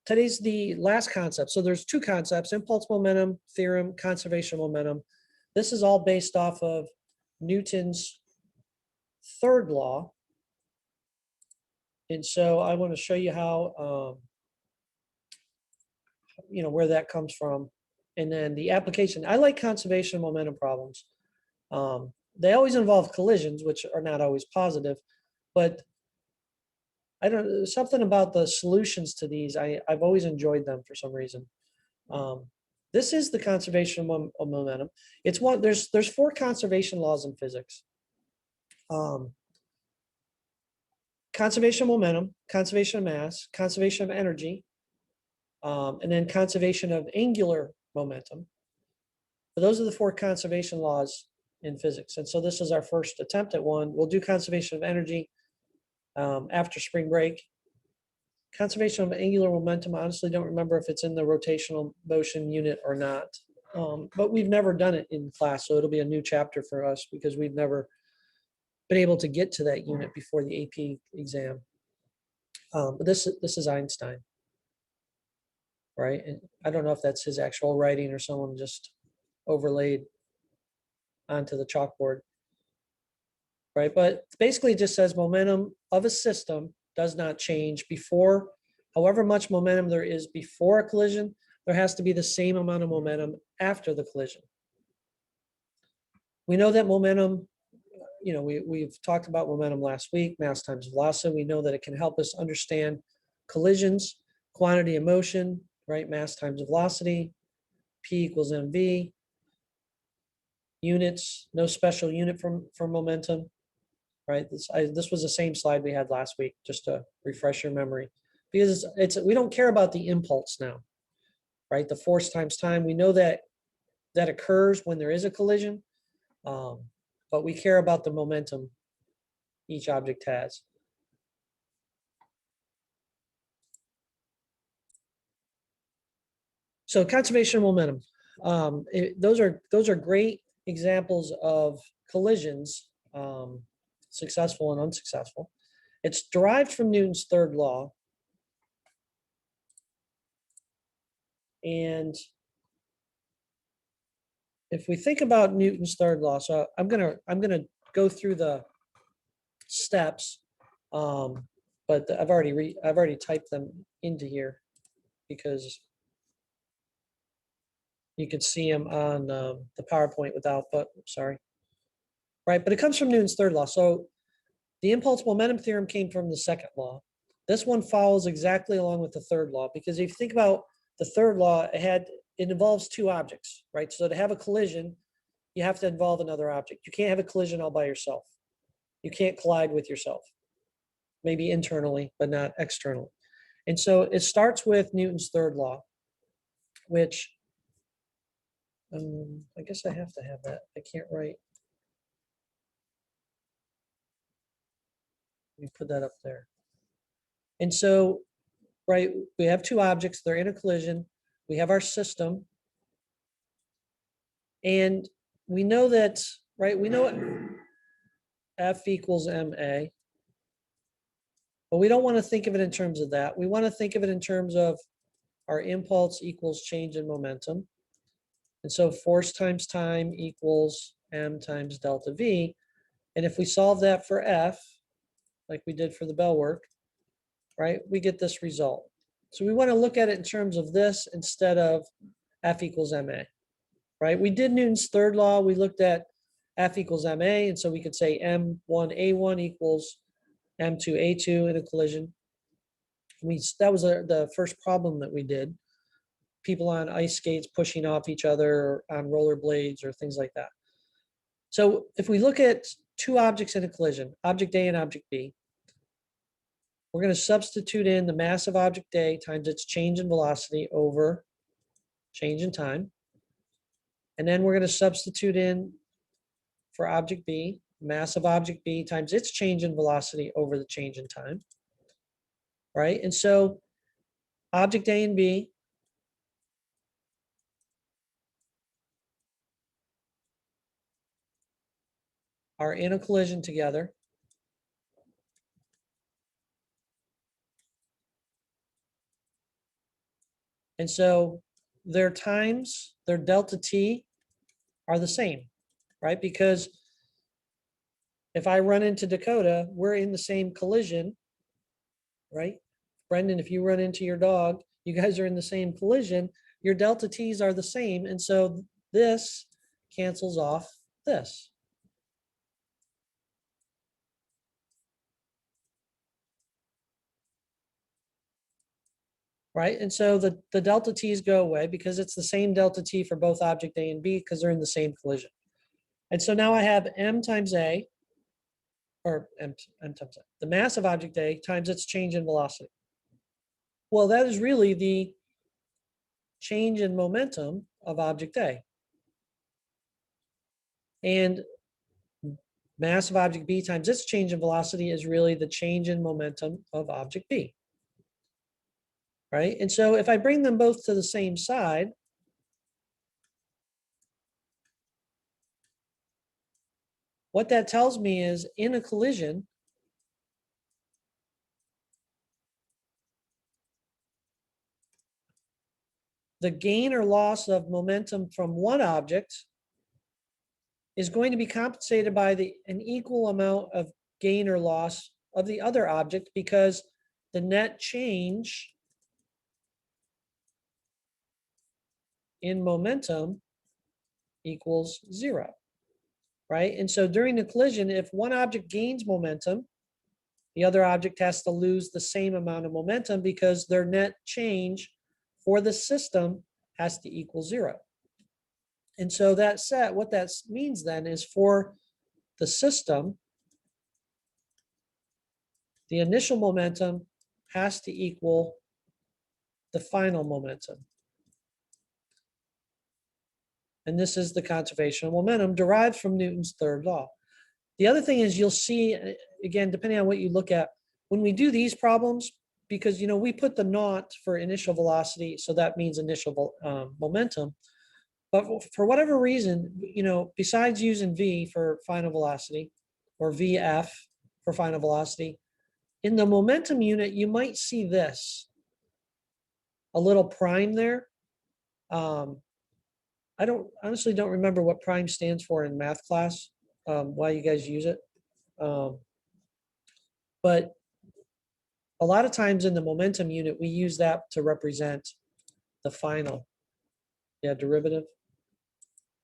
today's the last concept. So there's two concepts: impulse momentum theorem, conservation of momentum. This is all based off of Newton's third law. And so I want to show you how, where that comes from. And then the application. I like conservation of momentum problems. They always involve collisions, which are not always positive, but I don't know, something about the solutions to these. I've always enjoyed them for some reason. This is the conservation of momentum. It's one, there's four conservation laws in physics. Conservation of momentum, conservation of mass, conservation of energy, and then conservation of angular momentum. But those are the four conservation laws in physics. And so this is our first attempt at one. We'll do conservation of energy after spring break. Conservation of angular momentum, I honestly don't remember if it's in the rotational motion unit or not. But we've never done it in class, so it'll be a new chapter for us because we've never been able to get to that unit before the AP exam. But this is Einstein, right? And I don't know if that's his actual writing or someone just overlaid onto the chalkboard, right? But basically it just says momentum of a system does not change before, however much momentum there is before a collision, there has to be the same amount of momentum after the collision. We know that momentum, we've talked about momentum last week, mass times velocity. We know that it can help us understand collisions, quantity of motion, right? Mass times velocity, P equals mv. Units, no special unit for momentum, right? This was the same slide we had last week, just to refresh your memory, because we don't care about the impulse now, right? The force times time, we know that occurs when there is a collision, but we care about the momentum each object has. So conservation of momentum, those are great examples of collisions, successful and unsuccessful. It's derived from Newton's third law. And if we think about Newton's third law, so I'm gonna go through the steps, but I've already typed them into here because you can see them on the PowerPoint without, but sorry. Right, but it comes from Newton's third law. So the impulse momentum theorem came from the second law. This one follows exactly along with the third law, because if you think about the third law, it involves two objects, right? So to have a collision, you have to involve another object. You can't have a collision all by yourself. You can't collide with yourself, maybe internally, but not externally. And so it starts with Newton's third law, which I guess I have to have that. I can't write. Let me put that up there. And so, right, we have two objects, they're in a collision. We have our system. And we know that, right, we know what F equals MA. But we don't want to think of it in terms of that. We want to think of it in terms of our impulse equals change in momentum. And so force times time equals m times delta V. And if we solve that for F, like we did for the bell work, right, we get this result. So we want to look at it in terms of this instead of F equals MA, right? We did Newton's third law. We looked at F equals MA, and so we could say M1A1 equals M2A2 in a collision. That was the first problem that we did. People on ice skates pushing off each other on rollerblades or things like that. So if we look at two objects in a collision, object A and object B, we're going to substitute in the mass of object A times its change in velocity over change in time. And then we're going to substitute in for object B, mass of object B times its change in velocity over the change in time. Right? And so object A and B are in a collision together. And so their times, their delta t are the same, right? Because if I run into Dakota, we're in the same collision, right? Brendan, if you run into your dog, you guys are in the same collision, your delta t's are the same. And so this cancels off this. Right? And so the delta t's go away because it's the same delta t for both object A and B because they're in the same collision. And so now I have m times A, or m times A, the mass of object A times its change in velocity. Well, that is really the change in momentum of object A. And mass of object B times its change in velocity is really the change in momentum of object B. Right? And so if I bring them both to the same side, what that tells me is in a collision, the gain or loss of momentum from one object is going to be compensated by an equal amount of gain or loss of the other object because the net change in momentum equals 0, right? And so during the collision, if one object gains momentum, the other object has to lose the same amount of momentum because their net change for the system has to equal 0. And so that set, what that means then is for the system, the initial momentum has to equal the final momentum. And this is the conservation of momentum derived from Newton's third law. The other thing is you'll see, again, depending on what you look at, when we do these problems, because we put the naught for initial velocity, so that means initial momentum. But for whatever reason, besides using V for final velocity or VF for final velocity, in the momentum unit, you might see this, a little prime there. I honestly don't remember what prime stands for in math class, why you guys use it. But a lot of times in the momentum unit, we use that to represent the final, derivative.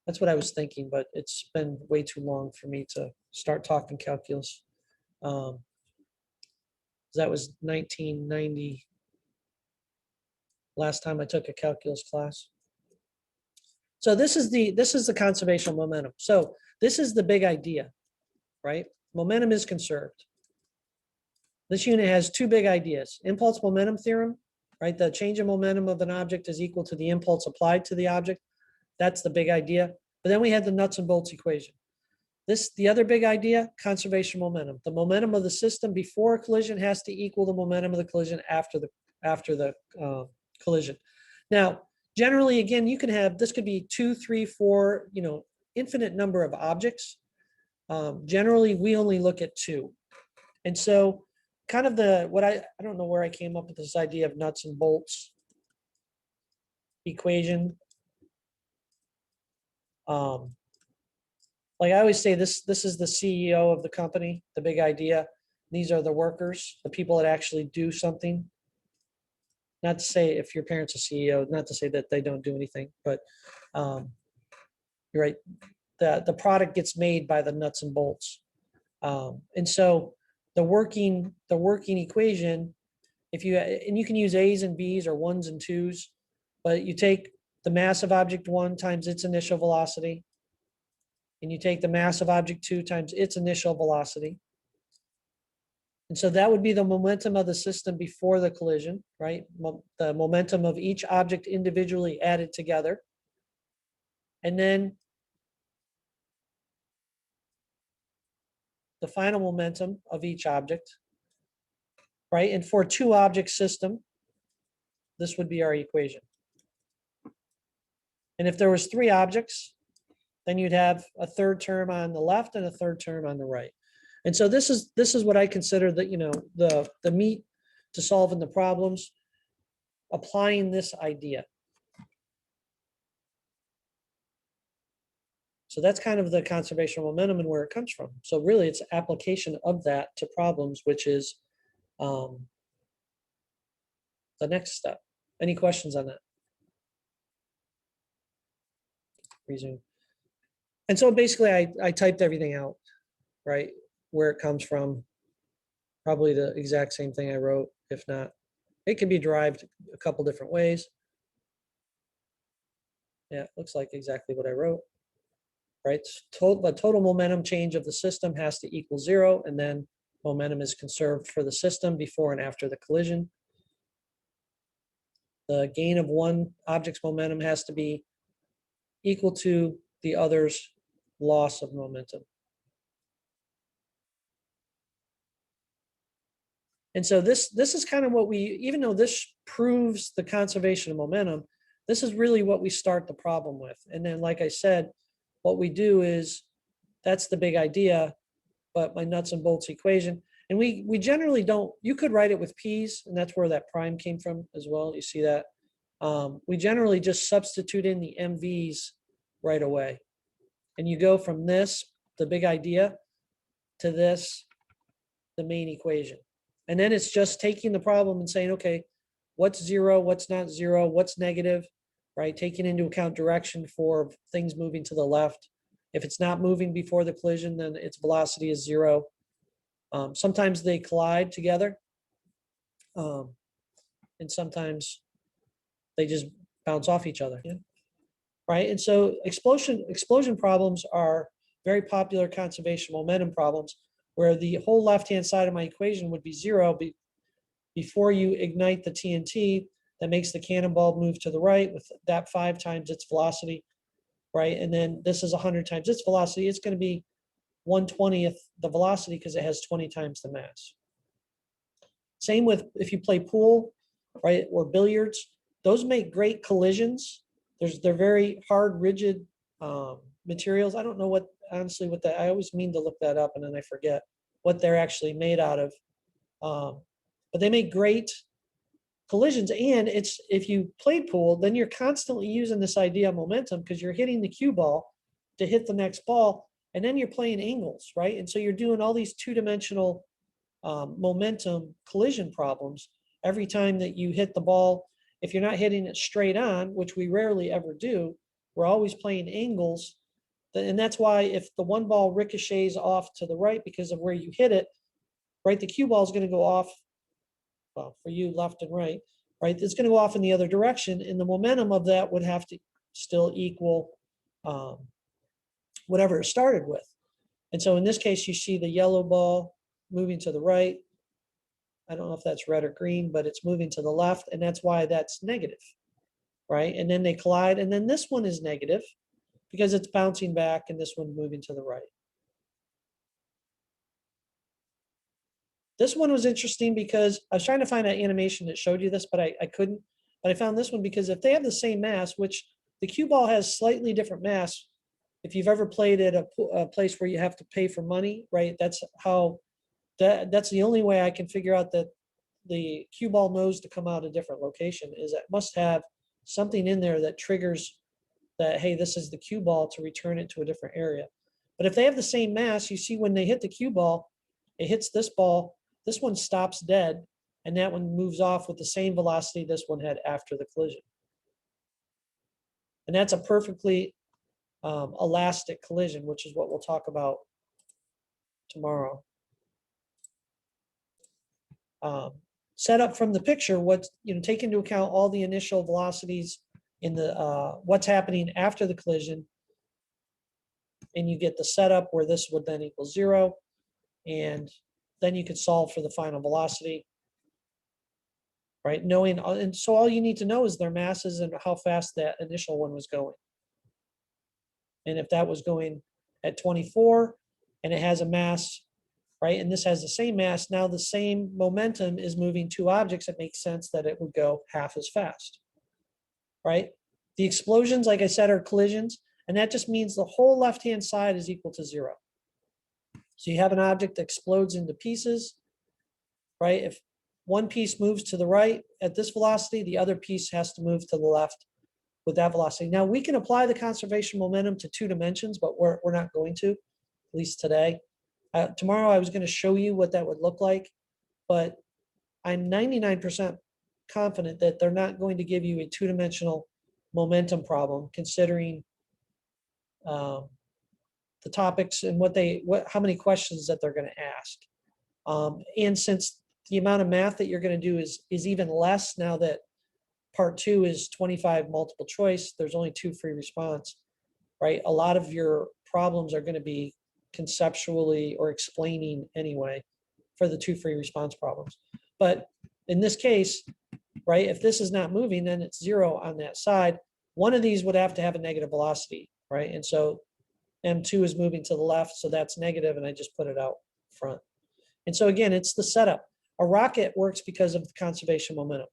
That's what I was thinking, but it's been way too long for me to start talking calculus. That was 1990, last time I took a calculus class. So this is the conservation of momentum. So this is the big idea, right? Momentum is conserved. This unit has two big ideas. Impulse momentum theorem, right? The change in momentum of an object is equal to the impulse applied to the object. That's the big idea. But then we had the nuts and bolts equation. The other big idea, conservation momentum. The momentum of the system before a collision has to equal the momentum of the collision after the collision. Now, generally, again, you can have, this could be 2, 3, 4, infinite number of objects. Generally, we only look at 2. And so kind of I don't know where I came up with this idea of nuts and bolts equation. Like I always say, this is the CEO of the company, the big idea. These are the workers, the people that actually do something. Not to say if your parent's a CEO, not to say that they don't do anything, but you're right. The product gets made by the nuts and bolts. And so the working equation, and you can use A's and B's or 1s and 2s, but you take the mass of object 1 times its initial velocity, and you take the mass of object 2 times its initial velocity. And so that would be the momentum of the system before the collision, right? The momentum of each object individually added together. And then the final momentum of each object, right? And for a 2-object system, this would be our equation. And if there was 3 objects, then you'd have a third term on the left and a third term on the right. And so this is what I consider the meat to solving the problems. applying this idea. So that's kind of the conservation of momentum and where it comes from. So really it's application of that to problems, which is the next step. Any questions on that? Resume. And so basically I typed everything out, right? Where it comes from, probably the exact same thing I wrote. If not, it can be derived a couple different ways. Yeah, it looks like exactly what I wrote, right? The total momentum change of the system has to equal 0, and then momentum is conserved for the system before and after the collision. The gain of one object's momentum has to be equal to the other's loss of momentum. And so this is kind of what we, even though this proves the conservation of momentum, this is really what we start the problem with. And then, like I said, what we do is, that's the big idea, but my nuts and bolts equation. And we generally don't, you could write it with P's, and that's where that prime came from as well. You see that? We generally just substitute in the MVs right away. And you go from this, the big idea, to this, the main equation. And then it's just taking the problem and saying, okay, what's 0, what's not 0, what's negative, right? Taking into account direction for things moving to the left. If it's not moving before the collision, then its velocity is 0. Sometimes they collide together. And sometimes they just bounce off each other, yeah? Right? And so explosion problems are very popular conservation momentum problems, where the whole left-hand side of my equation would be 0 before you ignite the TNT that makes the cannonball move to the right with that 5 times its velocity, right? And then this is 100 times its velocity. It's going to be 1/20th the velocity because it has 20 times the mass. Same with if you play pool, right, or billiards. Those make great collisions. They're very hard, rigid materials. I don't know what, honestly, what that, I always mean to look that up and then I forget what they're actually made out of. But they make great collisions. And it's, if you play pool, then you're constantly using this idea of momentum because you're hitting the cue ball to hit the next ball. And then you're playing angles, right? And so you're doing all these two-dimensional momentum collision problems every time that you hit the ball. If you're not hitting it straight on, which we rarely ever do, we're always playing angles. And that's why if the one ball ricochets off to the right because of where you hit it, right, the cue ball is going to go off, well, for you, left and right, it's going to go off in the other direction, and the momentum of that would have to still equal whatever it started with. And so in this case, you see the yellow ball moving to the right. I don't know if that's red or green, but it's moving to the left, and that's why that's negative, right? And then they collide, and then this one is negative because it's bouncing back, and this one moving to the right. This one was interesting because I was trying to find an animation that showed you this, but I couldn't. But I found this one because if they have the same mass, which the cue ball has slightly different mass, if you've ever played at a place where you have to pay for money, right? That's how, that's the only way I can figure out that the cue ball knows to come out a different location, is it must have something in there that triggers that, hey, this is the cue ball, to return it to a different area. But if they have the same mass, you see when they hit the cue ball, it hits this ball, this one stops dead, and that one moves off with the same velocity this one had after the collision. And that's a perfectly elastic collision, which is what we'll talk about tomorrow. Set up from the picture, what, take into account all the initial velocities in the what's happening after the collision, and you get the setup where this would then equal 0, and then you could solve for the final velocity, right? Knowing, and so all you need to know is their masses and how fast that initial one was going. And if that was going at 24 and it has a mass, right, and this has the same mass, now the same momentum is moving 2 objects, it makes sense that it would go half as fast, right? The explosions, like I said, are collisions, and that just means the whole left-hand side is equal to 0. So you have an object that explodes into pieces, right? If one piece moves to the right at this velocity, the other piece has to move to the left with that velocity. Now we can apply the conservation momentum to 2 dimensions, but we're not going to, at least today. Tomorrow I was going to show you what that would look like, but I'm 99% confident that they're not going to give you a 2-dimensional momentum problem, considering the topics and how many questions that they're going to ask. And since the amount of math that you're going to do is even less now that part 2 is 25 multiple choice, there's only 2 free response, right? A lot of your problems are going to be conceptually or explaining anyway for the 2 free response problems. But in this case, right, if this is not moving, then it's 0 on that side. One of these would have to have a negative velocity, right? And so M2 is moving to the left, so that's negative, and I just put it out front. And so again, it's the setup. A rocket works because of the conservation momentum.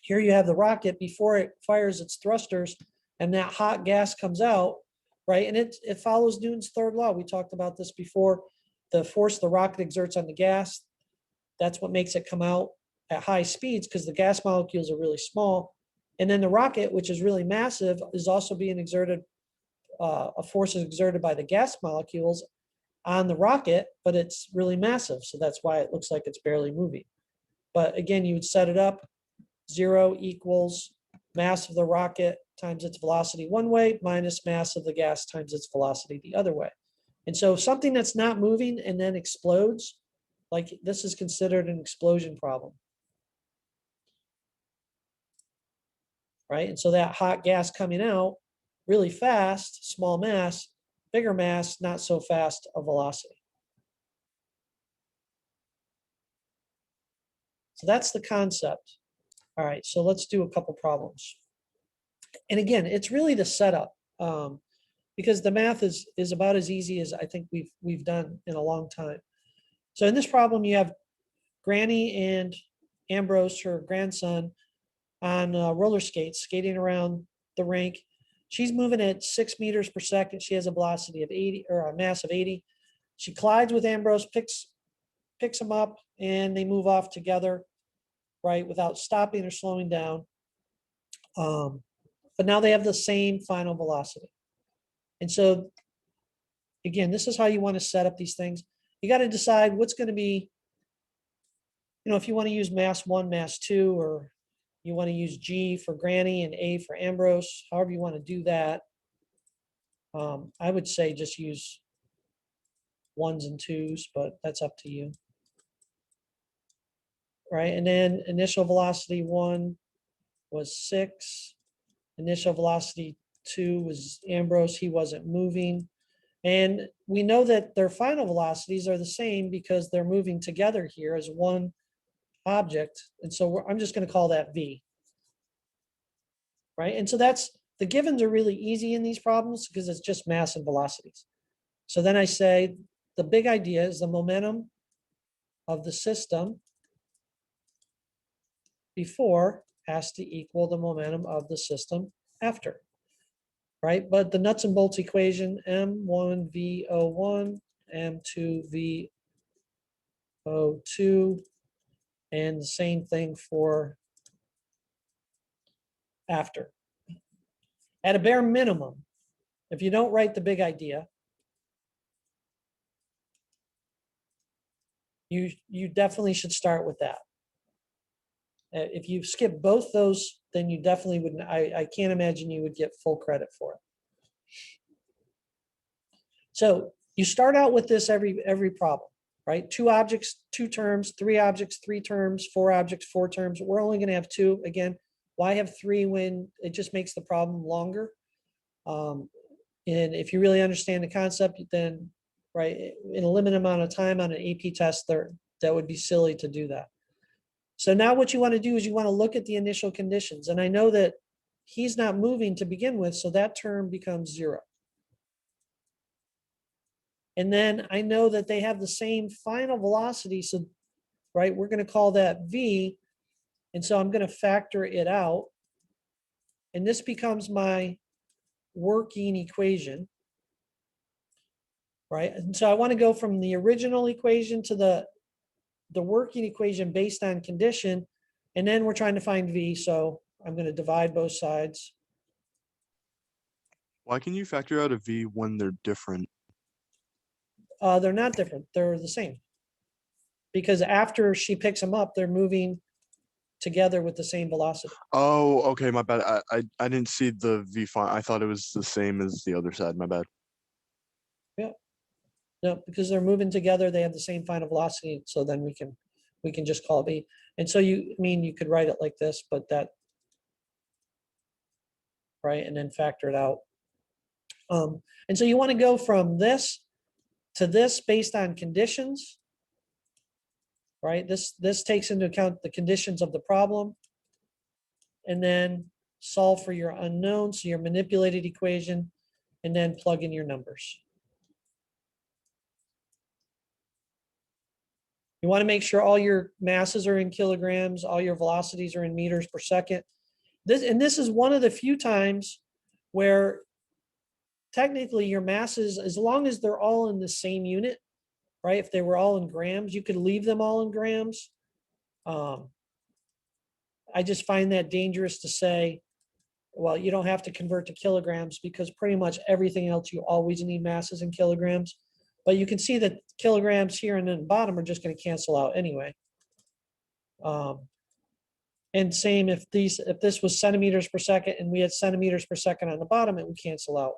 Here you have the rocket before it fires its thrusters, and that hot gas comes out, right? And it follows Newton's third law. We talked about this before. The force the rocket exerts on the gas, that's what makes it come out at high speeds, because the gas molecules are really small. And then the rocket, which is really massive, is also being exerted, a force is exerted by the gas molecules on the rocket, but it's really massive. So that's why it looks like it's barely moving. But again, you would set it up, 0 equals mass of the rocket times its velocity one way minus mass of the gas times its velocity the other way. And so something that's not moving and then explodes, like this is considered an explosion problem. Right? And so that hot gas coming out really fast, small mass, bigger mass, not so fast a velocity. So that's the concept. All right, so let's do a couple problems. And again, it's really the setup, because the math is about as easy as I think we've done in a long time. So in this problem, you have Granny and Ambrose, her grandson, on roller skates, skating around the rink. She's moving at 6 meters per second. She has a velocity of 80, or a mass of 80. She collides with Ambrose, picks him up, and they move off together, right, without stopping or slowing down. But now they have the same final velocity. And so, again, this is how you want to set up these things. You got to decide what's going to be, if you want to use mass 1, mass 2, or you want to use G for Granny and A for Ambrose, however you want to do that. I would say just use 1s and 2s, but that's up to you. Right, and then initial velocity 1 was 6. Initial velocity 2 was Ambrose, he wasn't moving. And we know that their final velocities are the same because they're moving together here as one object. And so I'm just going to call that V. Right, and so the givens are really easy in these problems because it's just mass and velocities. So then I say the big idea is the momentum of the system before has to equal the momentum of the system after, right? But the nuts and bolts equation, M1V01, M2V02, and the same thing for after. At a bare minimum, if you don't write the big idea, you definitely should start with that. If you skip both those, then you definitely wouldn't. I can't imagine you would get full credit for it. So you start out with this every problem, right? 2 objects, 2 terms, 3 objects, 3 terms, 4 objects, 4 terms. We're only going to have 2. Again, why have 3 when it just makes the problem longer? And if you really understand the concept, then, right, in a limited amount of time on an AP test, that would be silly to do that. So now what you want to do is you want to look at the initial conditions. And I know that he's not moving to begin with, so that term becomes 0. And then I know that they have the same final velocity. So, right, we're going to call that V. And so I'm going to factor it out. And this becomes my working equation, right? And so I want to go from the original equation to the the working equation based on condition, and then we're trying to find V, so I'm going to divide both sides. Why can you factor out a V when they're different? They're not different, they're the same. Because after she picks them up, they're moving together with the same velocity. Oh, okay, my bad. I didn't see the V font. I thought it was the same as the other side. My bad. No, because they're moving together, they have the same final velocity, so then we can just call it V. And so you could write it like this, but that, right, and then factor it out. And so you want to go from this to this based on conditions, right? This takes into account the conditions of the problem, and then solve for your unknown, so your manipulated equation, and then plug in your numbers. You want to make sure all your masses are in kilograms, all your velocities are in meters per second. This is one of the few times where technically your masses, as long as they're all in the same unit, right? If they were all in grams, you could leave them all in grams. I just find that dangerous to say, well, you don't have to convert to kilograms, because pretty much everything else you always need masses in kilograms. But you can see that kilograms here and then the bottom are just going to cancel out anyway. And same if this was centimeters per second and we had centimeters per second on the bottom, it would cancel out.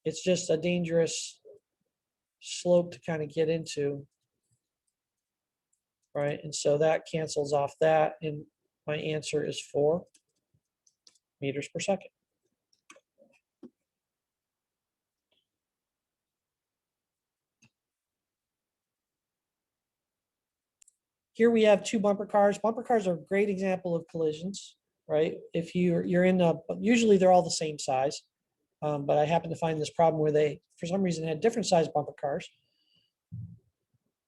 It's just a dangerous slope to kind of get into, right? And so that cancels off that, and my answer is 4 meters per second. Here we have 2 bumper cars. Bumper cars are a great example of collisions, right? If you're in a, usually they're all the same size, but I happen to find this problem where they, for some reason, had different size bumper cars.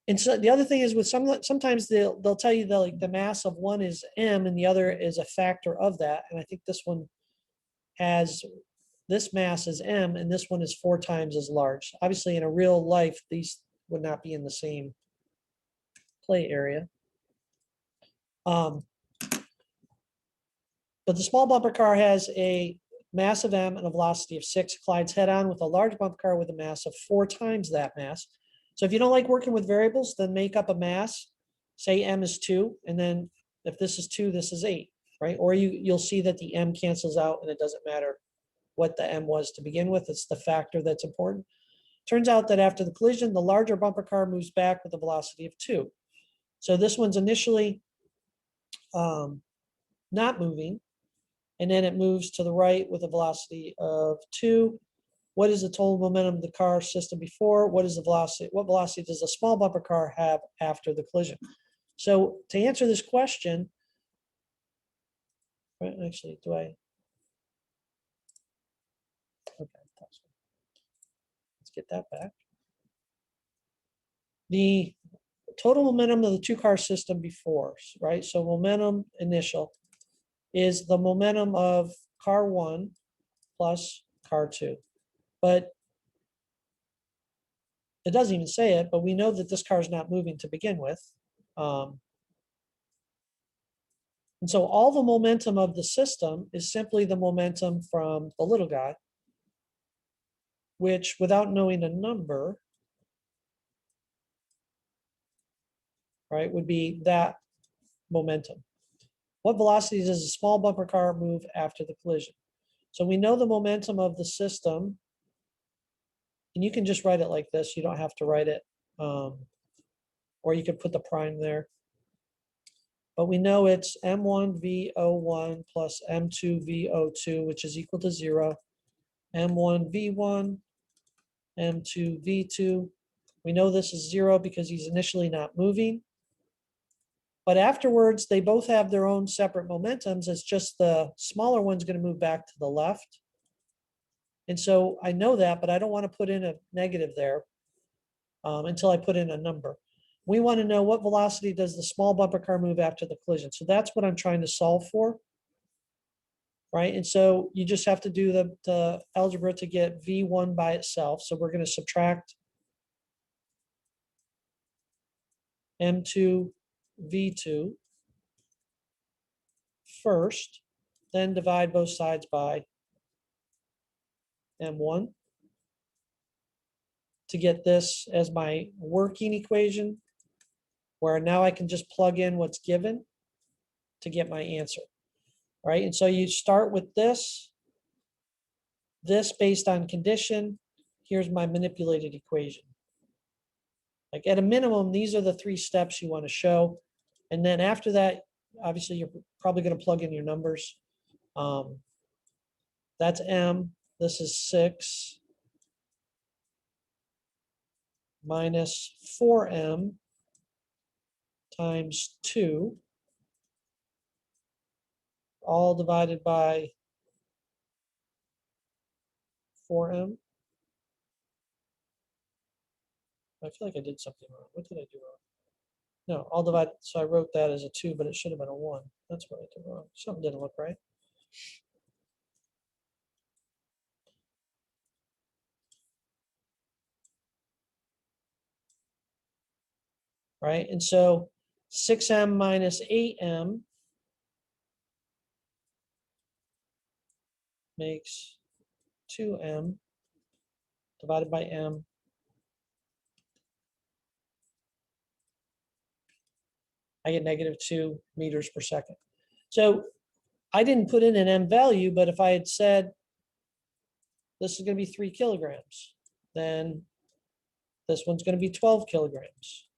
And so the other thing is with sometimes they'll tell you that like the mass of one is m and the other is a factor of that. And I think this one has, this mass is m and this one is 4 times as large. Obviously, in a real life, these would not be in the same play area. But the small bumper car has a mass of m and a velocity of 6, collides head on with a large bumper car with a mass of 4 times that mass. So if you don't like working with variables, then make up a mass, say m is 2, and then if this is 2, this is 8, right? Or you'll see that the m cancels out and it doesn't matter what the m was to begin with, it's the factor that's important. Turns out that after the collision, the larger bumper car moves back with a velocity of 2. So this one's initially not moving, and then it moves to the right with a velocity of 2. What is the total momentum of the car system before? What is the velocity? What velocity does a small bumper car have after the collision? So to answer this question, actually, do I? Okay, let's get that back. The total momentum of the 2-car system before, right? So momentum initial is the momentum of car 1 plus car 2. But it doesn't even say it, but we know that this car is not moving to begin with. And so all the momentum of the system is simply the momentum from the little guy, which without knowing a number, right, would be that momentum. What velocity does a small bumper car move after the collision? So we know the momentum of the system, and you can just write it like this. You don't have to write it, or you could put the prime there. But we know it's m1v01 plus m2v02, which is equal to 0. m1v1, m2v2. We know this is 0 because he's initially not moving. But afterwards, they both have their own separate momentums. It's just the smaller one's going to move back to the left. And so I know that, but I don't want to put in a negative there until I put in a number. We want to know what velocity does the small bumper car move after the collision. So that's what I'm trying to solve for, right? And so you just have to do the algebra to get V1 by itself. So we're going to subtract M2 V2 first, then divide both sides by M1 to get this as my working equation, where now I can just plug in what's given to get my answer, right? And so you start with this based on condition. Here's my manipulated equation. Like at a minimum, these are the 3 steps you want to show. And then after that, obviously you're probably going to plug in your numbers. That's M, this is 6 minus 4M times 2, all divided by 4M. I feel like I did something wrong. What did I do wrong? No, all divided, so I wrote that as a 2, but it should have been a 1. That's what I did wrong. Something didn't look right. Right, and so 6M minus 8M makes 2M divided by M. I get -2 meters per second. So I didn't put in an M value, but if I had said this is going to be 3 kilograms, then this one's going to be 12 kilograms,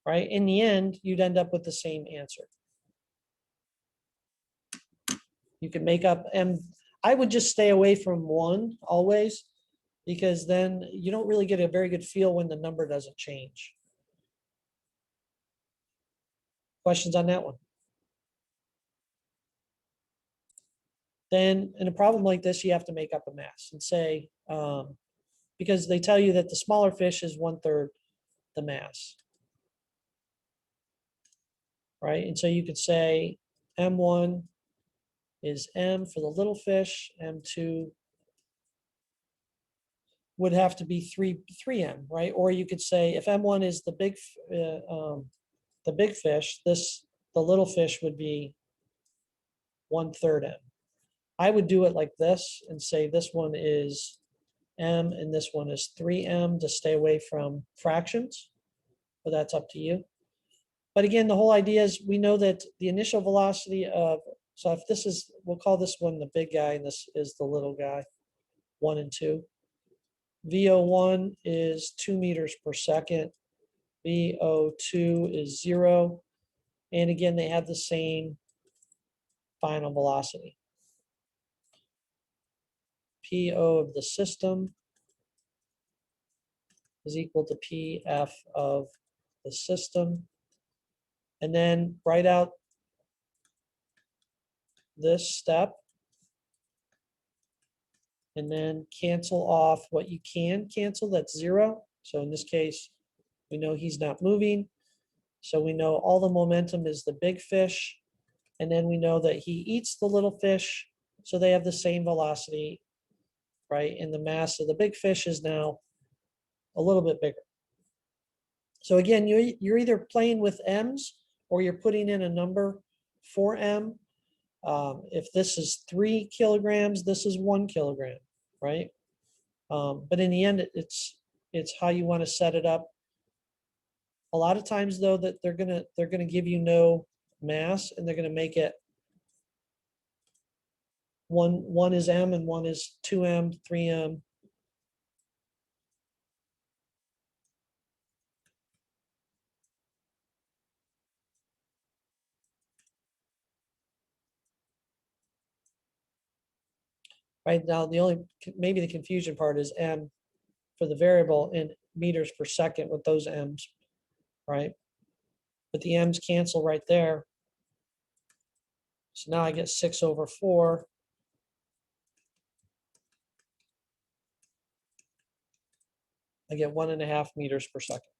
right? In the end, you'd end up with the same answer. You can make up M. I would just stay away from 1 always, because then you don't really get a very good feel when the number doesn't change. Questions on that one? Then in a problem like this, you have to make up a mass and say, because they tell you that the smaller fish is 1/3 the mass, right? And so you could say M1 is M for the little fish, M2 would have to be 3M, right? Or you could say if M1 is the big fish, the little fish would be 1/3 M. I would do it like this and say this one is M and this one is 3M to stay away from fractions, but that's up to you. But again, the whole idea is we know that the initial velocity of, so if this is, we'll call this one the big guy and this is the little guy, 1 and 2. VO1 is 2 meters per second. VO2 is 0. And again, they have the same final velocity. PO of the system is equal to PF of the system. And then write out this step. And then cancel off what you can cancel, that's 0. So in this case, we know he's not moving. So we know all the momentum is the big fish. And then we know that he eats the little fish. So they have the same velocity, right? And the mass of the big fish is now a little bit bigger. So again, you're either playing with M's or you're putting in a number for M. If this is 3 kilograms, this is 1 kilogram, right? But in the end, it's how you want to set it up. A lot of times, though, that they're gonna give you no mass, and they're gonna make it one is M and one is 2M, 3M. Right now, maybe the confusion part is M for the variable in meters per second with those M's, right? But the M's cancel right there. So now I get 6/4. I get 1.5 meters per second.